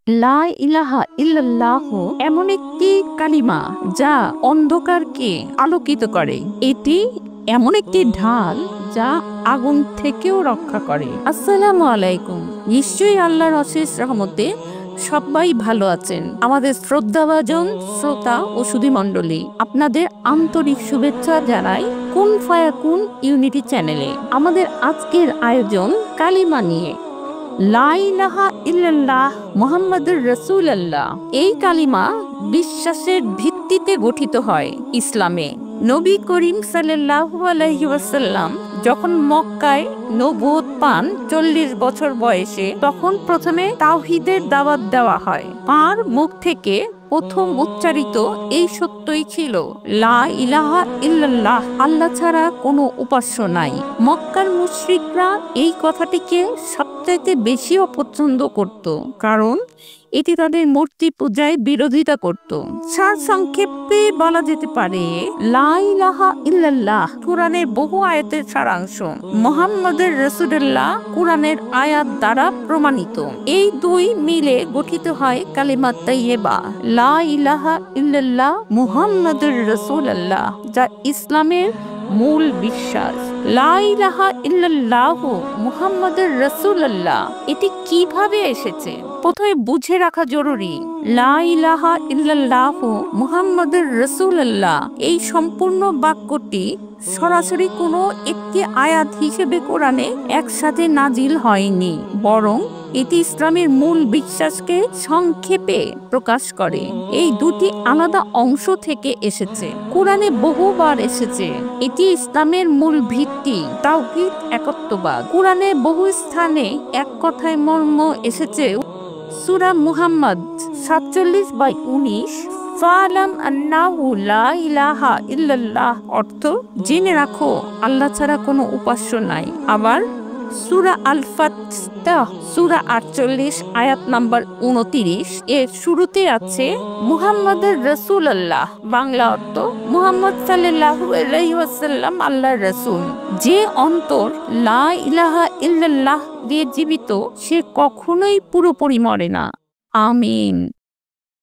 লা ইলাহা ইল্লাল্লাহ এমন একটি কালিমা যা অন্ধকারকে আলোকিত করে। এটি এমন একটি ঢাল যা আগুন থেকেও রক্ষা করে। আসসালামু আলাইকুম। নিশ্চয়ই আল্লাহর অশেষ রহমতে সবাই ভালো আছেন। আমাদের শ্রদ্ধাভাজন শ্রোতা ও সুধীমণ্ডলী, আপনাদের আন্তরিক শুভেচ্ছা জানাই কুন ফায়াকুন ইউনিটি চ্যানেলে। আমাদের আজকের আয়োজন কালিমা নিয়ে। লা ইলাহা ইল্লাল্লাহ মুহাম্মাদুর রাসূলুল্লাহ। এই কালিমা বিশ্বাসের ভিত্তিতে গঠিত হয় ইসলামে। নবী করিম সাল্লাল্লাহু আলাইহি ওয়াসাল্লাম যখন মক্কায় নবুয়ত পান ৪০ বছর বয়সে, তখন প্রথমে তাওহীদের দাওয়াত দেওয়া হয়। তার মুখ থেকে প্রথম উচ্চারিত এই সত্যই ছিল, লা ইলাহা ইল্লাল্লাহ, আল্লাহ ছাড়া কোনো উপাস্য নাই। মক্কার মুশরিকরা এই কথাটিকে সবচাইতে বেশি অপছন্দ করত, কারণ এটি তাদের মূর্তি পূজায় বিরোধিতা করত। সারসংক্ষেপে বলা যেতে পারে, লা ইলাহা ইল্লাল্লাহ কুরআনের বহু আয়াতের সারাংশ। মুহাম্মদুর রাসূলুল্লাহ কুরআনের আয়াত দ্বারা প্রমাণিত। এই দুই মিলে গঠিত হয় কালিমা তাইয়্যিবা, লা ইলাহা ইল্লাল্লাহ মুহাম্মদুর রাসূলুল্লাহ, যা ইসলামের মূল বিশ্বাস। লা ইলাহা ইল্লাল্লাহ মুহাম্মাদুর রাসূলুল্লাহ এটি কিভাবে এসেছে প্রথমে বুঝে রাখা জরুরি। লা ইলাহা ইল্লাল্লাহ মুহাম্মাদুর রাসূলুল্লাহ এই সম্পূর্ণ বাক্যটি সরাসরি কোনো একটি আয়াত হিসেবে কোরআনে একসাথে নাজিল হয়নি, বরং এটি ইসলামের মূল বিশ্বাসকে সংক্ষেপে প্রকাশ করে। এই দুটি আলাদা অংশ থেকে এসেছে, কোরআনে বহুবার এসেছে। এটি ইসলামের মূল ভিত্তি, তাওহীদ, একত্ববাদ। কোরআনে বহু স্থানে এক কথায় মর্ম এসেছে। সূরা মুহাম্মদ 47/19, ফালাম আন্নাহু লা ইলাহা ইল্লাল্লাহ, অর্থ জেনে রাখো আল্লাহ ছাড়া কোনো উপাস্য নাই। আবার সূরা আল ফাতহ সূরা 48 আয়াত নাম্বার 29 এর শুরুতে আছে মুহাম্মাদুর রাসূলুল্লাহ, বাংলা অর্থ মুহাম্মদ সাল্লাল্লাহু আলাইহি ওয়াসাল্লাম আল্লাহর রাসূল। যে অন্তর লা ইলাহা ইল্লাল্লাহ দিয়ে জীবিত, সে কখনোই পুরোপুরি মরে না। আমিন।